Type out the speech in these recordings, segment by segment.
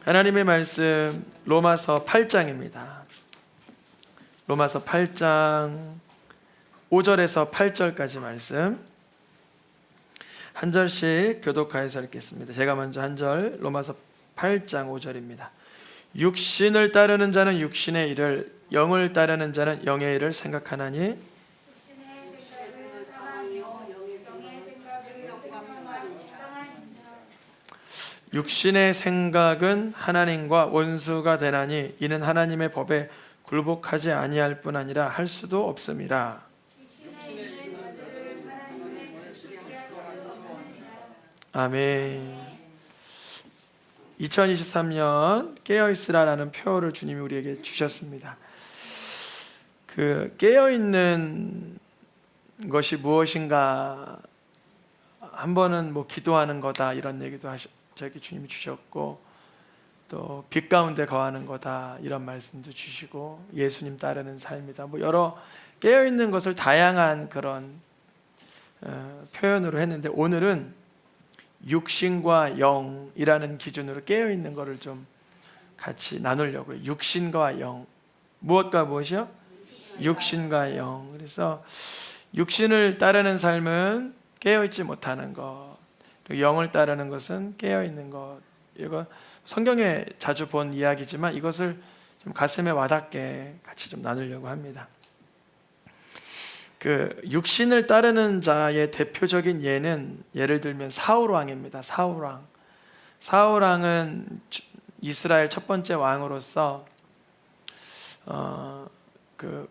하나님의 말씀 로마서 8장입니다. 로마서 8장 5절에서 8절까지 말씀 한 절씩 교독하여서 읽겠습니다. 제가 먼저 한 절, 로마서 8장 5절입니다. 육신을 따르는 자는 육신의 일을, 영을 따르는 자는 영의 일을 생각하나니 육신의 생각은 하나님과 원수가 되나니 이는 하나님의 법에 굴복하지 아니할 뿐 아니라 할 수도 없음이라. 아멘. 2023년 깨어있으라라는 표어를 주님이 우리에게 주셨습니다. 그 깨어있는 것이 무엇인가, 한 번은 뭐 기도하는 거다 이런 얘기도 저기 주님이 주셨고, 또 빛 가운데 거하는 거다 이런 말씀도 주시고, 예수님 따르는 삶이다, 뭐 여러 깨어있는 것을 다양한 그런 표현으로 했는데, 오늘은 육신과 영이라는 기준으로 깨어있는 것을 좀 같이 나누려고요. 육신과 영, 무엇과 무엇이요? 육신과 영. 그래서 육신을 따르는 삶은 깨어있지 못하는 것, 그리고 영을 따르는 것은 깨어있는 것. 이거 성경에 자주 본 이야기지만 이것을 좀 가슴에 와닿게 같이 좀 나누려고 합니다. 그 육신을 따르는 자의 대표적인 예는, 예를 들면 사울 왕입니다. 사울 왕은 이스라엘 첫 번째 왕으로서 그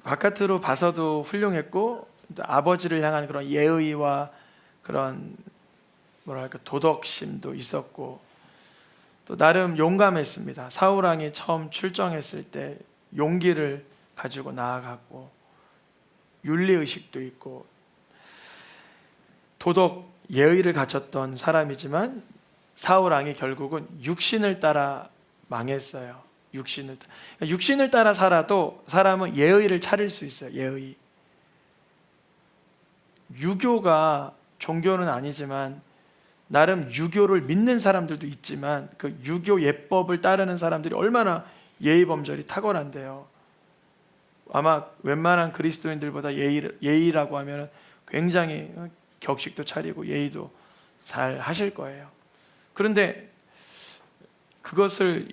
바깥으로 봐서도 훌륭했고, 아버지를 향한 그런 예의와 그런 뭐랄까 도덕심도 있었고, 또 나름 용감했습니다. 사울 왕이 처음 출정했을 때 용기를 가지고 나아갔고, 윤리의식도 있고 도덕 예의를 갖췄던 사람이지만, 사울 왕이 결국은 육신을 따라 망했어요. 육신을 따라 살아도 사람은 예의를 차릴 수 있어요. 예의. 유교가, 종교는 아니지만 나름 유교를 믿는 사람들도 있지만, 그 유교 예법을 따르는 사람들이 얼마나 예의 범절이 탁월한데요. 아마 웬만한 그리스도인들보다 예의라고 하면 굉장히 격식도 차리고 예의도 잘 하실 거예요. 그런데 그것을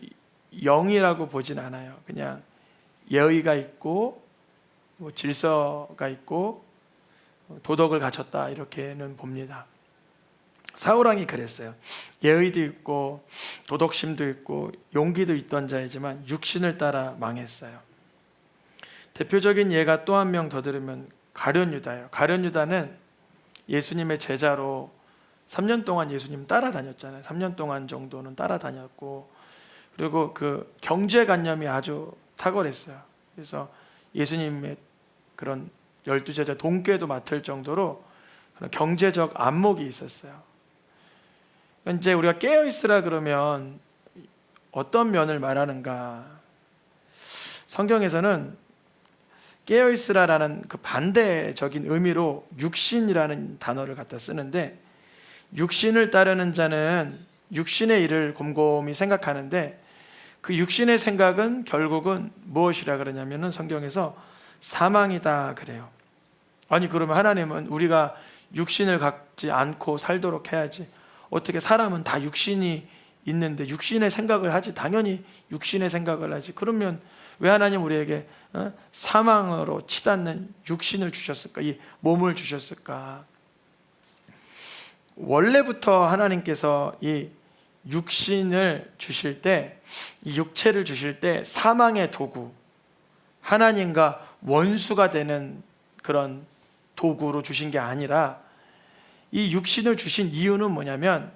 영이라고 보진 않아요. 그냥 예의가 있고 뭐 질서가 있고 도덕을 갖췄다 이렇게는 봅니다. 사울 왕이 그랬어요. 예의도 있고 도덕심도 있고 용기도 있던 자이지만 육신을 따라 망했어요. 대표적인 예가 또 한 명 더 들으면 가룟 유다예요. 가룟 유다는 예수님의 제자로 3년 동안 예수님 따라다녔잖아요. 3년 동안 정도는 따라다녔고, 그리고 그 경제관념이 아주 탁월했어요. 그래서 예수님의 그런 12제자 동궤도 맡을 정도로 그런 경제적 안목이 있었어요. 이제 우리가 깨어있으라 그러면 어떤 면을 말하는가? 성경에서는 깨어있으라라는 그 반대적인 의미로 육신이라는 단어를 갖다 쓰는데, 육신을 따르는 자는 육신의 일을 곰곰이 생각하는데, 그 육신의 생각은 결국은 무엇이라 그러냐면은 성경에서 사망이다 그래요. 아니 그러면 하나님은 우리가 육신을 갖지 않고 살도록 해야지, 어떻게 사람은 다 육신이 있는데 육신의 생각을 하지, 당연히 육신의 생각을 하지, 그러면 왜 하나님 우리에게 사망으로 치닫는 육신을 주셨을까? 이 몸을 주셨을까? 원래부터 하나님께서 이 육신을 주실 때, 이 육체를 주실 때 사망의 도구, 하나님과 원수가 되는 그런 도구로 주신 게 아니라, 이 육신을 주신 이유는 뭐냐면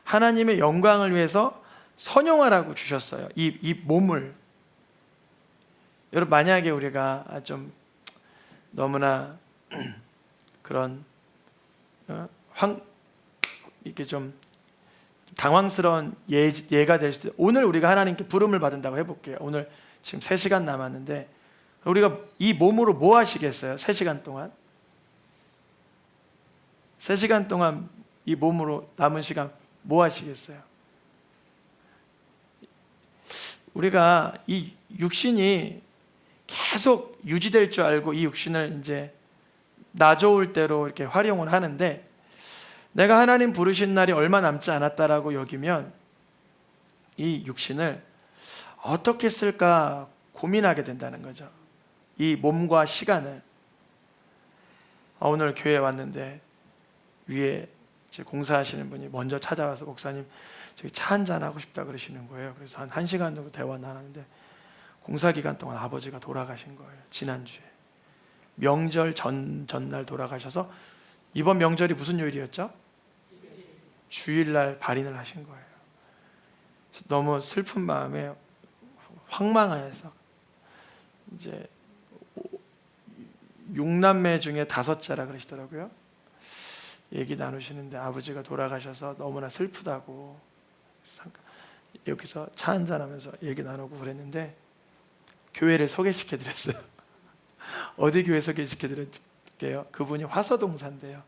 하나님의 영광을 위해서 선용하라고 주셨어요. 이 몸을. 여러분, 만약에 우리가 좀 너무나 그런 이렇게 좀 당황스러운 예가 될 수도, 오늘 우리가 하나님께 부름을 받은다고 해볼게요. 오늘 지금 3시간 남았는데 우리가 이 몸으로 뭐 하시겠어요? 3시간 동안? 3시간 동안 이 몸으로 남은 시간 뭐 하시겠어요? 우리가 이 육신이 계속 유지될 줄 알고 이 육신을 이제 나 좋을 대로 이렇게 활용을 하는데, 내가 하나님 부르신 날이 얼마 남지 않았다라고 여기면 이 육신을 어떻게 쓸까 고민하게 된다는 거죠. 이 몸과 시간을. 오늘 교회에 왔는데 위에 공사하시는 분이 먼저 찾아와서 목사님 저기 차 한잔 하고 싶다 그러시는 거예요. 그래서 한 1시간 정도 대화 나눴는데 공사 기간 동안 아버지가 돌아가신 거예요. 지난주에 명절 전날 돌아가셔서, 이번 명절이 무슨 요일이었죠? 주일날 발인을 하신 거예요. 너무 슬픈 마음에 황망해서 이제 6남매 중에 5째라 그러시더라고요. 얘기 나누시는데 아버지가 돌아가셔서 너무나 슬프다고 여기서 차 한잔 하면서 얘기 나누고 그랬는데, 교회를 소개시켜 드렸어요. 어디 교회 소개시켜 드릴게요? 그분이 화서동사인데요.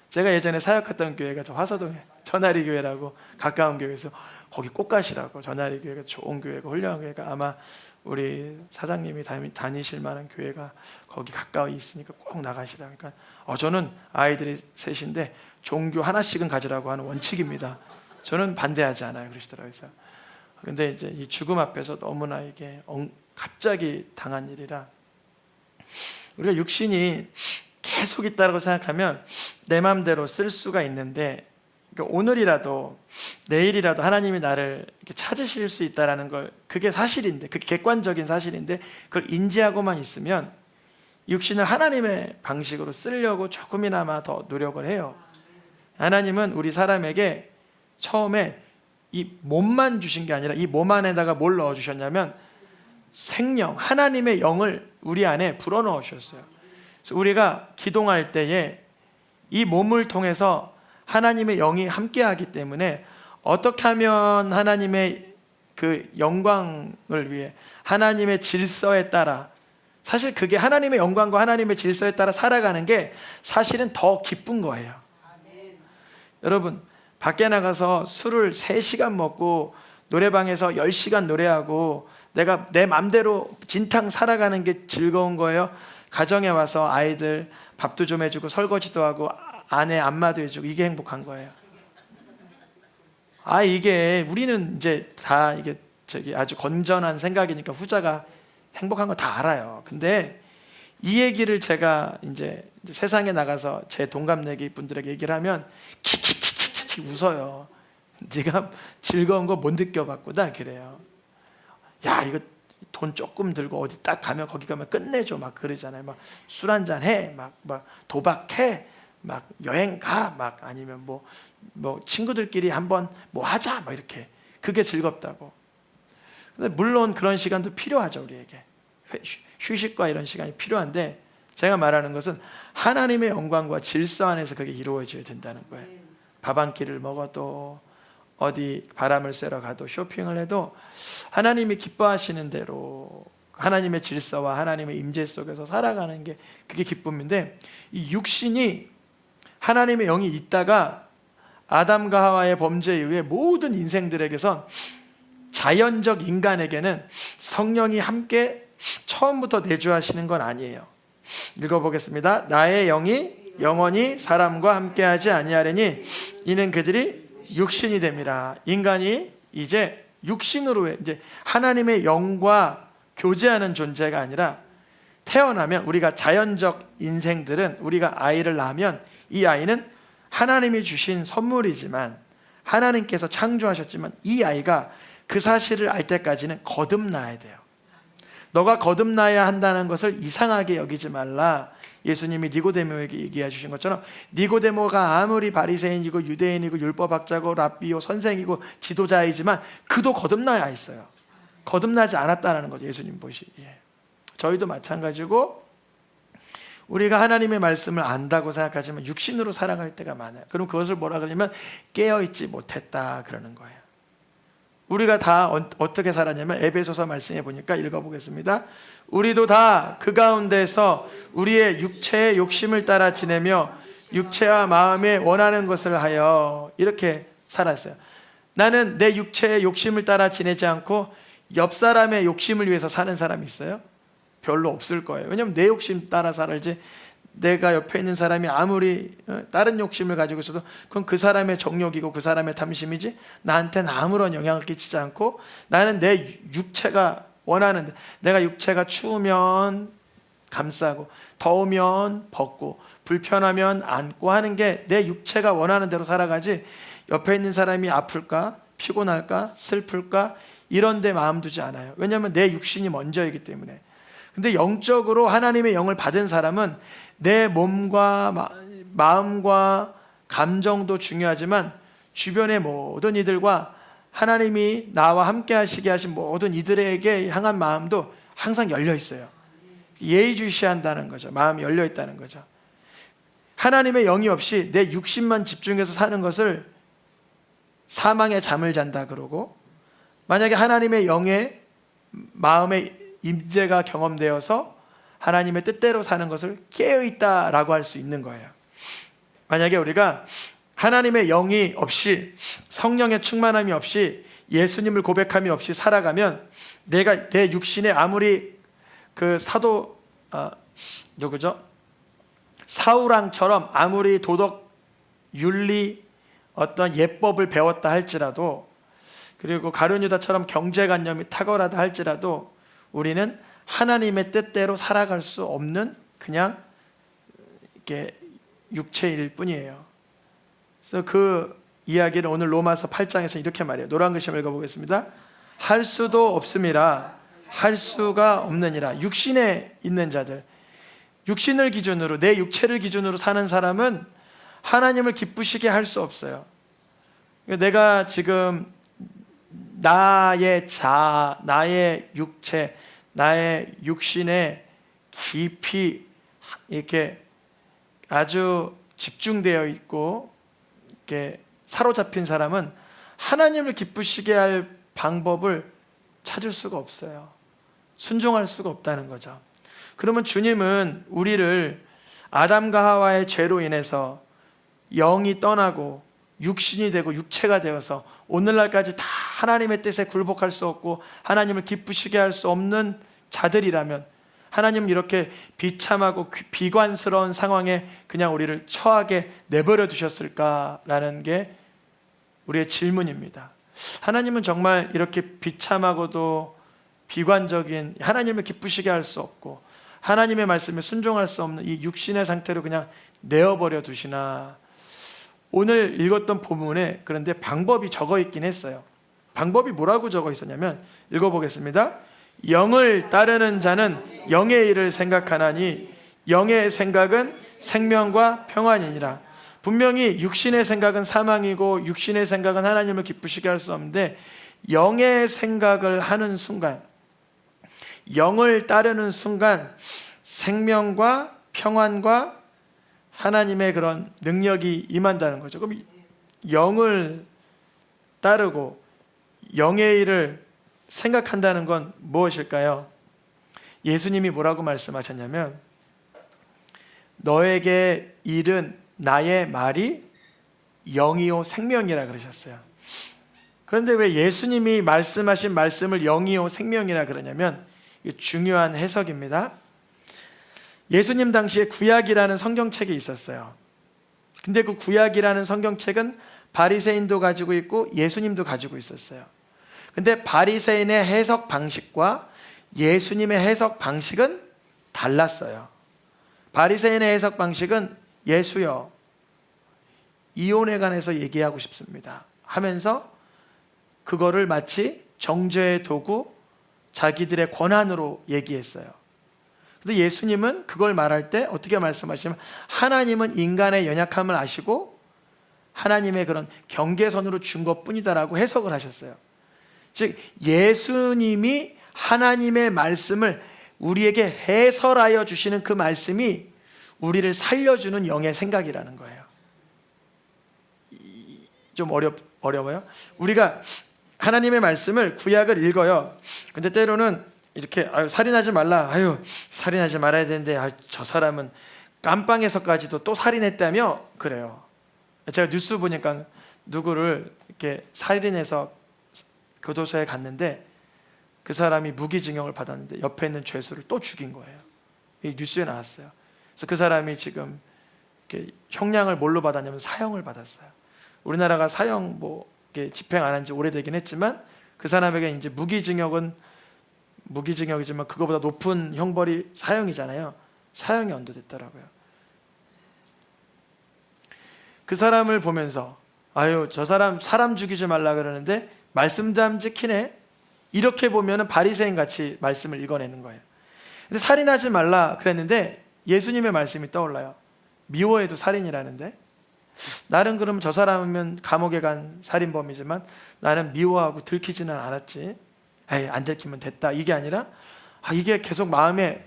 제가 예전에 사역했던 교회가 저 화서동에 전하리 교회라고 가까운 교회에서 거기 꼭 가시라고. 전하리 교회가 좋은 교회고 훌륭한 교회가, 아마 우리 사장님이 다니실 만한 교회가 거기 가까이 있으니까 꼭 나가시라. 그러니까 저는 아이들이 셋인데 종교 하나씩은 가지라고 하는 원칙입니다. 저는 반대하지 않아요. 그러시더라고요. 근데 이제 이 죽음 앞에서 너무나 이게 갑자기 당한 일이라, 우리가 육신이 계속 있다고 생각하면 내 마음대로 쓸 수가 있는데, 그러니까 오늘이라도 내일이라도 하나님이 나를 이렇게 찾으실 수 있다라는 걸, 그게 사실인데, 그게 객관적인 사실인데, 그걸 인지하고만 있으면 육신을 하나님의 방식으로 쓰려고 조금이나마 더 노력을 해요. 하나님은 우리 사람에게 처음에 이 몸만 주신 게 아니라 이 몸 안에다가 뭘 넣어주셨냐면 생명, 하나님의 영을 우리 안에 불어넣어 주셨어요. 그래서 우리가 기도할 때에 이 몸을 통해서 하나님의 영이 함께하기 때문에 어떻게 하면 하나님의 그 영광을 위해, 하나님의 질서에 따라, 사실 그게 하나님의 영광과 하나님의 질서에 따라 살아가는 게 사실은 더 기쁜 거예요. 여러분, 밖에 나가서 술을 3시간 먹고 노래방에서 10시간 노래하고 내가 내 맘대로 진탕 살아가는 게 즐거운 거예요? 가정에 와서 아이들 밥도 좀 해주고 설거지도 하고 아내 안마도 해주고 이게 행복한 거예요? 이게 우리는 이제 다 이게 아주 건전한 생각이니까 후자가 행복한 거 다 알아요. 근데 이 얘기를 제가 이제 세상에 나가서 제 동갑내기 분들에게 얘기를 하면 키키키키키 웃어요. 네가 즐거운 거 못 느껴봤구나 그래요. 야, 이거 돈 조금 들고 어디 딱 가면 거기 가면 끝내줘 막 그러잖아요. 막 술 한잔 해, 막 도박해, 막 여행 가, 막 아니면 뭐 친구들끼리 한번 뭐 하자, 막 이렇게. 그게 즐겁다고. 근데 물론 그런 시간도 필요하죠, 우리에게. 휴식과 이런 시간이 필요한데, 제가 말하는 것은 하나님의 영광과 질서 안에서 그게 이루어져야 된다는 거예요. 밥 한 끼를 먹어도, 어디 바람을 쐬러 가도, 쇼핑을 해도 하나님이 기뻐하시는 대로 하나님의 질서와 하나님의 임재 속에서 살아가는 게 그게 기쁨인데, 이 육신이 하나님의 영이 있다가 아담과 하와의 범죄 이후에 모든 인생들에게선, 자연적 인간에게는 성령이 함께 처음부터 내주하시는 건 아니에요. 읽어보겠습니다. 나의 영이 영원히 사람과 함께하지 아니하려니 이는 그들이 육신이 됨이라. 인간이 이제 육신으로 이제 하나님의 영과 교제하는 존재가 아니라, 태어나면 우리가 자연적 인생들은 우리가 아이를 낳으면 이 아이는 하나님이 주신 선물이지만, 하나님께서 창조하셨지만 이 아이가 그 사실을 알 때까지는 거듭나야 돼요. 너가 거듭나야 한다는 것을 이상하게 여기지 말라. 예수님이 니고데모에게 얘기해 주신 것처럼, 니고데모가 아무리 바리새인이고 유대인이고 율법학자고 랍비요 선생이고 지도자이지만 그도 거듭나야 했어요. 거듭나지 않았다는 거죠, 예수님 보시기에. 저희도 마찬가지고, 우리가 하나님의 말씀을 안다고 생각하지만 육신으로 살아갈 때가 많아요. 그럼 그것을 뭐라 그러냐면 깨어있지 못했다 그러는 거예요. 우리가 다 어떻게 살았냐면, 에베소서 말씀해 보니까 읽어보겠습니다. 우리도 다 그 가운데서 우리의 육체의 욕심을 따라 지내며 육체와 마음에 원하는 것을 하여, 이렇게 살았어요. 나는 내 육체의 욕심을 따라 지내지 않고 옆 사람의 욕심을 위해서 사는 사람이 있어요? 별로 없을 거예요. 왜냐하면 내 욕심 따라 살지, 내가 옆에 있는 사람이 아무리 다른 욕심을 가지고 있어도 그건 그 사람의 정욕이고 그 사람의 탐심이지 나한테는 아무런 영향을 끼치지 않고, 나는 내 육체가 원하는데, 내가 육체가 추우면 감싸고 더우면 벗고 불편하면 안고 하는 게 내 육체가 원하는 대로 살아가지, 옆에 있는 사람이 아플까 피곤할까 슬플까 이런 데 마음 두지 않아요. 왜냐하면 내 육신이 먼저이기 때문에. 근데 영적으로 하나님의 영을 받은 사람은 내 몸과 마음과 감정도 중요하지만 주변의 모든 이들과 하나님이 나와 함께 하시게 하신 모든 이들에게 향한 마음도 항상 열려 있어요. 예의주시한다는 거죠. 마음이 열려 있다는 거죠. 하나님의 영이 없이 내 육신만 집중해서 사는 것을 사망의 잠을 잔다 그러고, 만약에 하나님의 영의 마음의 임재가 경험되어서 하나님의 뜻대로 사는 것을 깨어있다라고 할 수 있는 거예요. 만약에 우리가 하나님의 영이 없이, 성령의 충만함이 없이, 예수님을 고백함이 없이 살아가면, 내가 내 육신에 아무리 그 사도 누구죠? 사울왕처럼 아무리 도덕 윤리 어떤 예법을 배웠다 할지라도, 그리고 가룟유다처럼 경제관념이 탁월하다 할지라도 우리는 하나님의 뜻대로 살아갈 수 없는 그냥 이렇게 육체일 뿐이에요. 그래서 그 이야기를 오늘 로마서 8장에서 이렇게 말해요. 노란 글씨 읽어보겠습니다. 할 수도 없음이라 할 수가 없느니라. 육신에 있는 자들, 육신을 기준으로, 내 육체를 기준으로 사는 사람은 하나님을 기쁘시게 할 수 없어요. 내가 지금 나의 자아, 나의 육체, 나의 육신에 깊이 이렇게 아주 집중되어 있고 이렇게 사로잡힌 사람은 하나님을 기쁘시게 할 방법을 찾을 수가 없어요. 순종할 수가 없다는 거죠. 그러면 주님은 우리를 아담과 하와의 죄로 인해서 영이 떠나고 육신이 되고 육체가 되어서 오늘날까지 다 하나님의 뜻에 굴복할 수 없고 하나님을 기쁘시게 할 수 없는 자들이라면, 하나님은 이렇게 비참하고 비관스러운 상황에 그냥 우리를 처하게 내버려 두셨을까라는 게 우리의 질문입니다. 하나님은 정말 이렇게 비참하고도 비관적인, 하나님을 기쁘시게 할 수 없고 하나님의 말씀에 순종할 수 없는 이 육신의 상태로 그냥 내어버려 두시나? 오늘 읽었던 본문에 그런데 방법이 적어 있긴 했어요. 방법이 뭐라고 적어 있었냐면, 읽어보겠습니다. 영을 따르는 자는 영의 일을 생각하나니 영의 생각은 생명과 평안이니라. 분명히 육신의 생각은 사망이고 육신의 생각은 하나님을 기쁘시게 할 수 없는데, 영의 생각을 하는 순간, 영을 따르는 순간 생명과 평안과 하나님의 그런 능력이 임한다는 거죠. 그럼 영을 따르고 영의 일을 생각한다는 건 무엇일까요? 예수님이 뭐라고 말씀하셨냐면, 너에게 이른 나의 말이 영이요 생명이라 그러셨어요. 그런데 왜 예수님이 말씀하신 말씀을 영이요 생명이라 그러냐면, 이게 중요한 해석입니다. 예수님 당시에 구약이라는 성경책이 있었어요. 근데 그 구약이라는 성경책은 바리새인도 가지고 있고 예수님도 가지고 있었어요. 근데 바리새인의 해석 방식과 예수님의 해석 방식은 달랐어요. 바리새인의 해석 방식은 예수여, 이혼에 관해서 얘기하고 싶습니다 하면서 그거를 마치 정죄의 도구, 자기들의 권한으로 얘기했어요. 근데 예수님은 그걸 말할 때 어떻게 말씀하시냐면, 하나님은 인간의 연약함을 아시고 하나님의 그런 경계선으로 준 것뿐이다라고 해석을 하셨어요. 즉 예수님이 하나님의 말씀을 우리에게 해설하여 주시는 그 말씀이 우리를 살려주는 영의 생각이라는 거예요. 좀 어려워요? 우리가 하나님의 말씀을, 구약을 읽어요. 근데 때로는 이렇게 살인하지 말라, 살인하지 말아야 되는데 저 사람은 깜빵에서까지도 또 살인했다며 그래요. 제가 뉴스 보니까 누구를 이렇게 살인해서 교도소에 갔는데 그 사람이 무기징역을 받았는데 옆에 있는 죄수를 또 죽인 거예요. 이 뉴스에 나왔어요. 그래서 그 사람이 지금 이렇게 형량을 뭘로 받았냐면 사형을 받았어요. 우리나라가 사형 이렇게 집행 안 한 지 오래되긴 했지만 그 사람에게 이제 무기징역이지만 그거보다 높은 형벌이 사형이잖아요. 사형이 언도됐더라고요. 그 사람을 보면서 아유, 저 사람 죽이지 말라 그러는데 말씀도 안 지키네. 이렇게 보면은 바리새인 같이 말씀을 읽어내는 거예요. 근데 살인하지 말라 그랬는데 예수님의 말씀이 떠올라요. 미워해도 살인이라는데, 나는 그럼 저 사람이면 감옥에 간 살인범이지만 나는 미워하고 들키지는 않았지. 에이, 안 들키면 됐다. 이게 아니라 이게 계속 마음에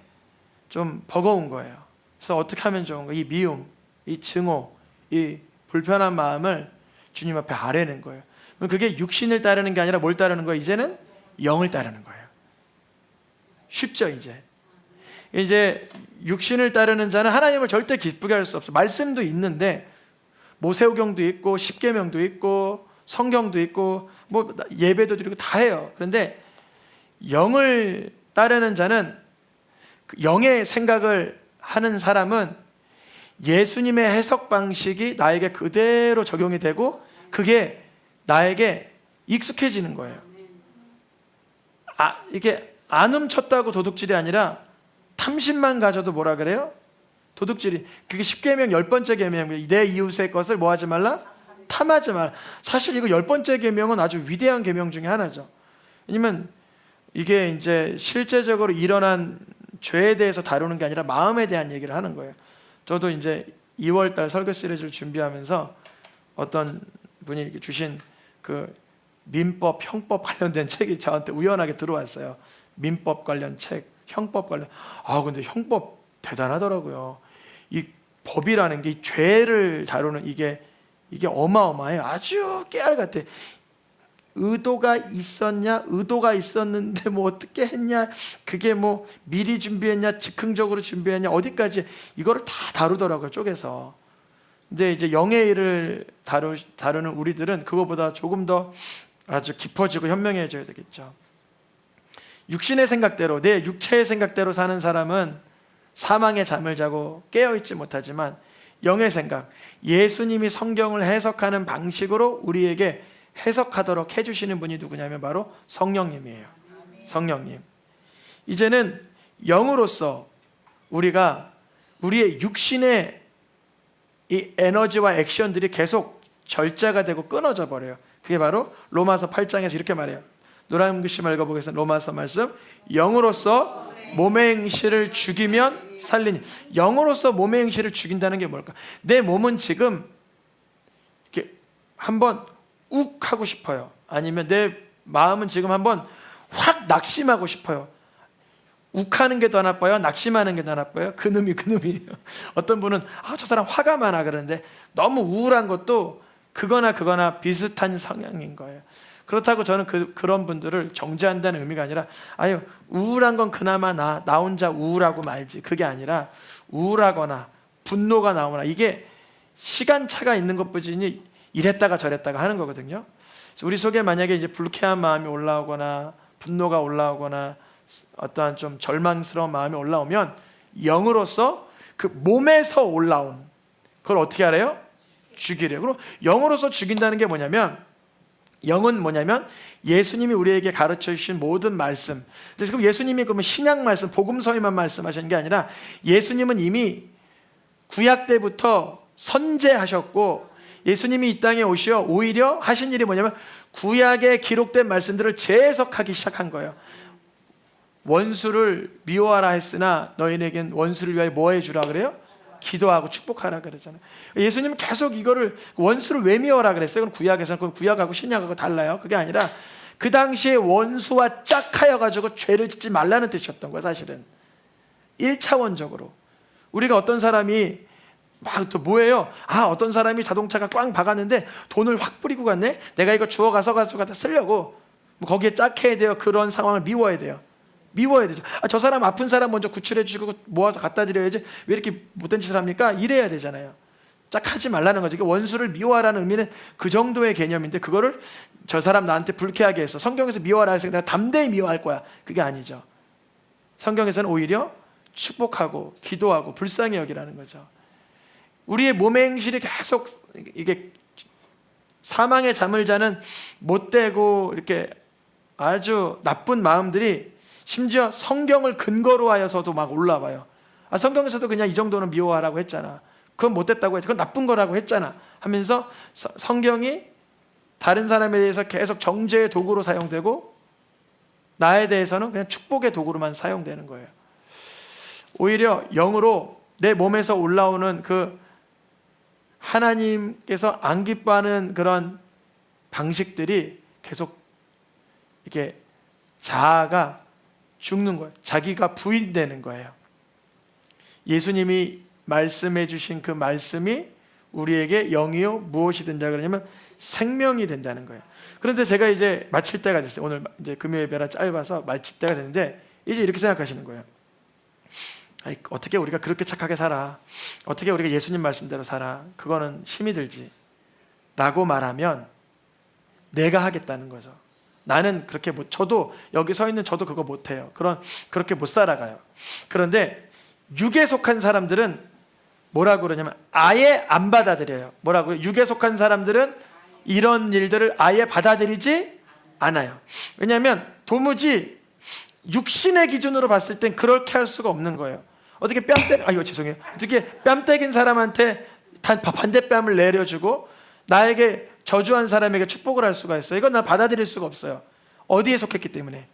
좀 버거운 거예요. 그래서 어떻게 하면 좋은가? 이 미움, 이 증오, 이 불편한 마음을 주님 앞에 아뢰는 거예요. 그게 육신을 따르는 게 아니라 뭘 따르는 거예요? 이제는 영을 따르는 거예요. 쉽죠? 이제 육신을 따르는 자는 하나님을 절대 기쁘게 할 수 없어. 말씀도 있는데 모세오경도 있고 십계명도 있고 성경도 있고 예배도 드리고 다 해요. 그런데 영을 따르는 자는, 영의 생각을 하는 사람은 예수님의 해석 방식이 나에게 그대로 적용이 되고 그게 나에게 익숙해지는 거예요. 이게 안 훔쳤다고 도둑질이 아니라 탐심만 가져도 뭐라 그래요? 도둑질이. 그게 10계명 10번째 계명이에요. 내 이웃의 것을 뭐 하지 말라? 탐하지 말라. 사실 이거 10번째 계명은 아주 위대한 계명 중에 하나죠. 왜냐면 이게 이제 실제적으로 일어난 죄에 대해서 다루는 게 아니라 마음에 대한 얘기를 하는 거예요. 저도 이제 2월달 설교 시리즈를 준비하면서 어떤 분이 이렇게 주신 그 민법, 형법 관련된 책이 저한테 우연하게 들어왔어요. 민법 관련 책, 형법 관련. 근데 형법 대단하더라고요. 이 법이라는 게 이 죄를 다루는 이게 어마어마해요. 아주 깨알 같아. 의도가 있었냐, 의도가 있었는데 어떻게 했냐, 그게 미리 준비했냐, 즉흥적으로 준비했냐, 어디까지 이거를 다 다루더라고요, 쪼개서. 근데 이제 영의 일을 다루는 우리들은 그거보다 조금 더 아주 깊어지고 현명해져야 되겠죠. 육신의 생각대로, 내 육체의 생각대로 사는 사람은 사망의 잠을 자고 깨어있지 못하지만 영의 생각, 예수님이 성경을 해석하는 방식으로 우리에게 해석하도록 해주시는 분이 누구냐면 바로 성령님이에요. 성령님. 이제는 영으로서 우리가 우리의 육신의 이 에너지와 액션들이 계속 절제가 되고 끊어져 버려요. 그게 바로 로마서 8장에서 이렇게 말해요. 노란 글씨만 읽어보겠습니다. 로마서 말씀. 영으로서 몸의 행실을 죽이면 살리니. 영으로서 몸의 행실을 죽인다는 게 뭘까? 내 몸은 지금 이렇게 한번 욱 하고 싶어요. 아니면 내 마음은 지금 한번 확 낙심하고 싶어요. 욱하는 게 더 나빠요? 낙심하는 게 더 나빠요? 그놈이에요. 어떤 분은 저 사람 화가 많아 그러는데 너무 우울한 것도 그거나 비슷한 성향인 거예요. 그렇다고 저는 그런 분들을 정죄한다는 의미가 아니라 우울한 건 그나마 나 혼자 우울하고 말지, 그게 아니라 우울하거나 분노가 나오거나 이게 시간차가 있는 것뿐이지 이랬다가 저랬다가 하는 거거든요. 우리 속에 만약에 이제 불쾌한 마음이 올라오거나 분노가 올라오거나 어떠한 좀 절망스러운 마음이 올라오면 영으로서 그 몸에서 올라온 그걸 어떻게 하래요? 죽이래요. 그럼 영으로서 죽인다는 게 뭐냐면, 영은 뭐냐면 예수님이 우리에게 가르쳐 주신 모든 말씀. 그래서 지금 예수님이 그러면 신약 말씀, 복음서에만 말씀하시는 게 아니라 예수님은 이미 구약 때부터 선제하셨고 예수님이 이 땅에 오시어 오히려 하신 일이 뭐냐면 구약에 기록된 말씀들을 재해석하기 시작한 거예요. 원수를 미워하라 했으나 너희에겐 원수를 위하여 뭐 해주라 그래요? 기도하고 축복하라 그러잖아요. 예수님은 계속 이거를, 원수를 왜 미워하라 그랬어요? 그럼 구약에서는 그건 구약하고 신약하고 달라요. 그게 아니라 그 당시에 원수와 짝하여 가지고 죄를 짓지 말라는 뜻이었던 거예요. 사실은 1차원적으로 우리가 어떤 사람이 막 또 뭐예요? 어떤 사람이 자동차가 꽝 박았는데 돈을 확 뿌리고 갔네. 내가 이거 주워 가서 갖다 쓰려고 거기에 짝해야 돼요. 그런 상황을 미워야 돼요. 미워야 되죠. 저 사람 아픈 사람 먼저 구출해 주고 모아서 갖다 드려야지 왜 이렇게 못된 짓을 합니까? 이래야 되잖아요. 짝하지 말라는 거죠. 원수를 미워하라는 의미는 그 정도의 개념인데, 그거를 저 사람 나한테 불쾌하게 해서 성경에서 미워하라 해서 내가 담대히 미워할 거야, 그게 아니죠. 성경에서는 오히려 축복하고 기도하고 불쌍히 여기라는 거죠. 우리의 몸의 행실이 계속 이게 사망의 잠을 자는 못되고 이렇게 아주 나쁜 마음들이 심지어 성경을 근거로 하여서도 막 올라와요. 성경에서도 그냥 이 정도는 미워하라고 했잖아, 그건 못됐다고 했잖아, 그건 나쁜 거라고 했잖아 하면서 성경이 다른 사람에 대해서 계속 정죄의 도구로 사용되고 나에 대해서는 그냥 축복의 도구로만 사용되는 거예요. 오히려 영으로 내 몸에서 올라오는 그 하나님께서 안 기뻐하는 그런 방식들이 계속 이렇게 자아가 죽는 거예요. 자기가 부인되는 거예요. 예수님이 말씀해 주신 그 말씀이 우리에게 영이요 무엇이 된다 그러냐면 생명이 된다는 거예요. 그런데 제가 이제 마칠 때가 됐어요. 오늘 이제 금요 예배라 짧아서 마칠 때가 됐는데, 이제 이렇게 생각하시는 거예요. 어떻게 우리가 그렇게 착하게 살아, 어떻게 우리가 예수님 말씀대로 살아, 그거는 힘이 들지 라고 말하면 내가 하겠다는 거죠. 나는 그렇게 저도 여기 서 있는 저도 그거 못해요. 그렇게 못 살아가요. 그런데 육에 속한 사람들은 뭐라고 그러냐면 아예 안 받아들여요. 뭐라고요? 육에 속한 사람들은 이런 일들을 아예 받아들이지 않아요. 왜냐하면 도무지 육신의 기준으로 봤을 땐 그렇게 할 수가 없는 거예요. 어떻게 죄송해요. 어떻게 뺨때긴 사람한테 반대뺨을 내려주고 나에게 저주한 사람에게 축복을 할 수가 있어요? 이건 난 받아들일 수가 없어요. 어디에 속했기 때문에.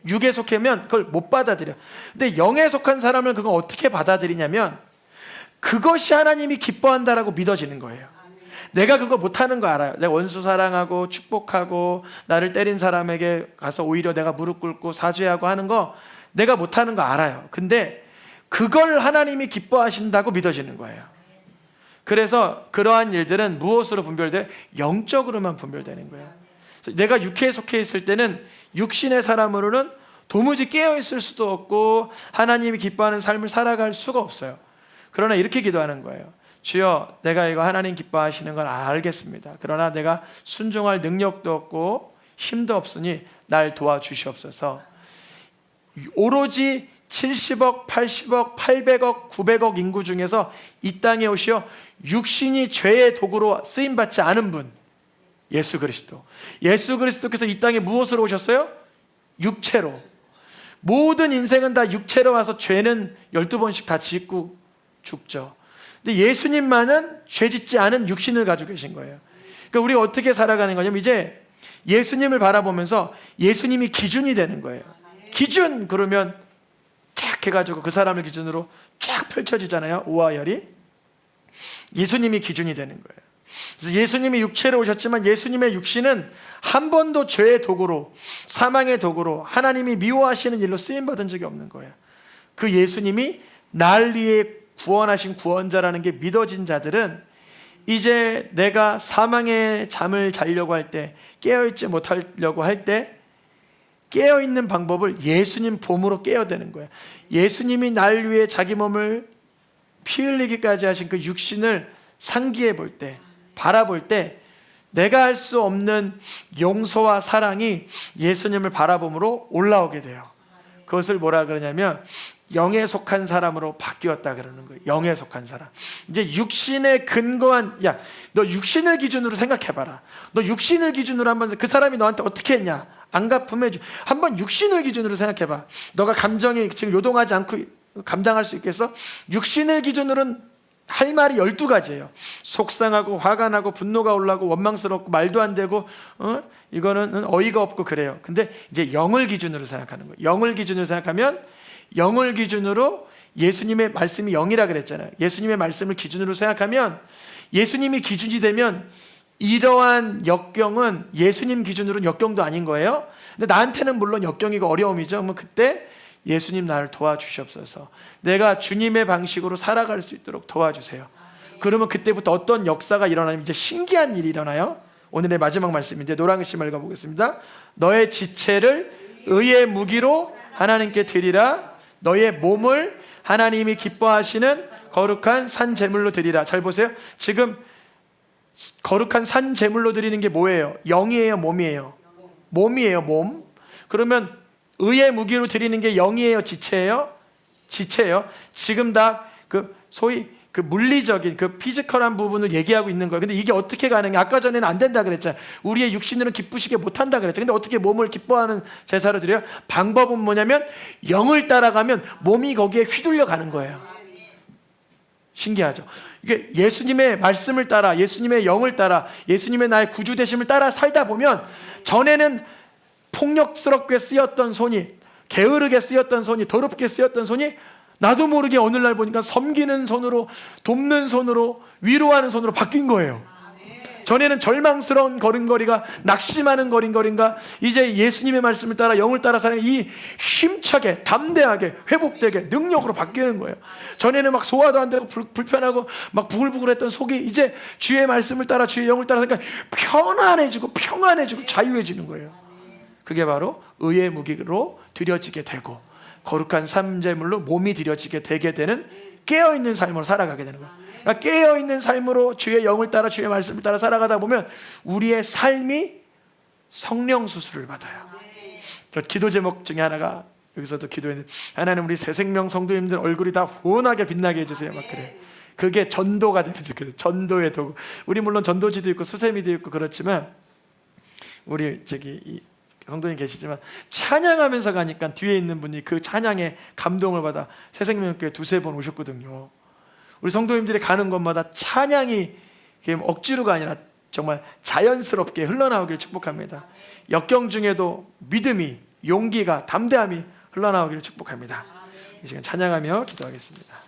육에 속하면 그걸 못 받아들여. 근데 영에 속한 사람을 그걸 어떻게 받아들이냐면 그것이 하나님이 기뻐한다라고 믿어지는 거예요. 내가 그거 못하는 거 알아요. 내가 원수 사랑하고 축복하고 나를 때린 사람에게 가서 오히려 내가 무릎 꿇고 사죄하고 하는 거 내가 못하는 거 알아요. 근데 그걸 하나님이 기뻐하신다고 믿어지는 거예요. 그래서 그러한 일들은 무엇으로 분별돼요? 영적으로만 분별되는 거예요. 내가 육회에 속해 있을 때는 육신의 사람으로는 도무지 깨어있을 수도 없고 하나님이 기뻐하는 삶을 살아갈 수가 없어요. 그러나 이렇게 기도하는 거예요. 주여, 내가 이거 하나님 기뻐하시는 걸 알겠습니다. 그러나 내가 순종할 능력도 없고 힘도 없으니 날 도와주시옵소서. 오로지 70억, 80억, 800억, 900억 인구 중에서 이 땅에 오시어 육신이 죄의 도구로 쓰임받지 않은 분, 예수 그리스도. 예수 그리스도께서 이 땅에 무엇으로 오셨어요? 육체로. 모든 인생은 다 육체로 와서 죄는 12번씩 다 짓고 죽죠. 근데 예수님만은 죄 짓지 않은 육신을 가지고 계신 거예요. 그러니까 우리가 어떻게 살아가는 거냐면 이제 예수님을 바라보면서 예수님이 기준이 되는 거예요. 기준 그러면 쫙 해가지고 그 사람을 기준으로 쫙 펼쳐지잖아요. 오하열이. 예수님이 기준이 되는 거예요. 그래서 예수님이 육체로 오셨지만 예수님의 육신은 한 번도 죄의 도구로, 사망의 도구로, 하나님이 미워하시는 일로 쓰임받은 적이 없는 거예요. 그 예수님이 날 위해 구원하신 구원자라는 게 믿어진 자들은 이제 내가 사망의 잠을 자려고 할 때, 깨어있지 못하려고 할 때 깨어있는 방법을 예수님 봄으로 깨어대는 거예요. 예수님이 날 위해 자기 몸을 피 흘리기까지 하신 그 육신을 상기해 볼 때, 바라볼 때 내가 할 수 없는 용서와 사랑이 예수님을 바라봄으로 올라오게 돼요. 그것을 뭐라 그러냐면 영에 속한 사람으로 바뀌었다 그러는 거예요. 영에 속한 사람. 이제 육신에 근거한, 야, 너 육신을 기준으로 생각해봐라. 너 육신을 기준으로 한번 그 사람이 너한테 어떻게 했냐? 안 갚으면 한번 육신을 기준으로 생각해봐. 너가 감정이 지금 요동하지 않고 감당할 수 있겠어? 육신을 기준으로는 할 말이 12가지예요. 속상하고 화가 나고 분노가 올라오고 원망스럽고 말도 안 되고 이거는 어이가 없고 그래요. 근데 이제 영을 기준으로 생각하는 거예요. 영을 기준으로 생각하면 영을 기준으로 예수님의 말씀이 영이라 그랬잖아요. 예수님의 말씀을 기준으로 생각하면 예수님이 기준이 되면 이러한 역경은 예수님 기준으로는 역경도 아닌 거예요. 근데 나한테는 물론 역경이고 어려움이죠. 그러면 그때 예수님 나를 도와주시옵소서. 내가 주님의 방식으로 살아갈 수 있도록 도와주세요. 그러면 그때부터 어떤 역사가 일어나면 이제 신기한 일이 일어나요. 오늘의 마지막 말씀인데 노랑글씨 읽어보겠습니다. 너의 지체를 의의 무기로 하나님께 드리라. 너의 몸을 하나님이 기뻐하시는 거룩한 산 제물로 드리라. 잘 보세요. 지금 거룩한 산 제물로 드리는 게 뭐예요? 영이에요, 몸이에요? 몸이에요, 몸. 그러면 의의 무기로 드리는 게 영이에요, 지체예요? 지체예요. 지금 다 그 소위 그 물리적인 그 피지컬한 부분을 얘기하고 있는 거예요. 근데 이게 어떻게 가능해? 아까 전에는 안 된다 그랬잖아요. 우리의 육신으로는 기쁘시게 못한다 그랬죠. 근데 어떻게 몸을 기뻐하는 제사로 드려요? 방법은 뭐냐면 영을 따라가면 몸이 거기에 휘둘려 가는 거예요. 신기하죠. 이게 예수님의 말씀을 따라, 예수님의 영을 따라, 예수님의 나의 구주 되심을 따라 살다 보면, 전에는 폭력스럽게 쓰였던 손이, 게으르게 쓰였던 손이, 더럽게 쓰였던 손이 나도 모르게 어느 날 보니까 섬기는 손으로, 돕는 손으로, 위로하는 손으로 바뀐 거예요. 전에는 절망스러운 걸음걸이가 낙심하는 걸음걸이가 이제 예수님의 말씀을 따라 영을 따라 사는 이 힘차게 담대하게 회복되게 능력으로 바뀌는 거예요. 전에는 막 소화도 안 되고 불편하고 막 부글부글했던 속이 이제 주의 말씀을 따라 주의 영을 따라 하니까 편안해지고 평안해지고 자유해지는 거예요. 그게 바로 의의 무기로 드려지게 되고 거룩한 삼재물로 몸이 드려지게 되게 되는 깨어있는 삶으로 살아가게 되는 거예요. 그러니까 깨어있는 삶으로 주의 영을 따라 주의 말씀을 따라 살아가다 보면 우리의 삶이 성령 수술을 받아요. 저 기도 제목 중에 하나가, 여기서도 기도했는데, 하나님 우리 새생명 성도님들 얼굴이 다 환하게 빛나게 해주세요. 막 그래. 그게 전도가 되는 거예요. 전도의 도구. 우리 물론 전도지도 있고 수세미도 있고 그렇지만, 우리 이 성도님 계시지만 찬양하면서 가니까 뒤에 있는 분이 그 찬양에 감동을 받아 새생명교회 두세 번 오셨거든요. 우리 성도님들이 가는 곳마다 찬양이 억지로가 아니라 정말 자연스럽게 흘러나오길 축복합니다. 역경 중에도 믿음이, 용기가, 담대함이 흘러나오기를 축복합니다. 이 시간 찬양하며 기도하겠습니다.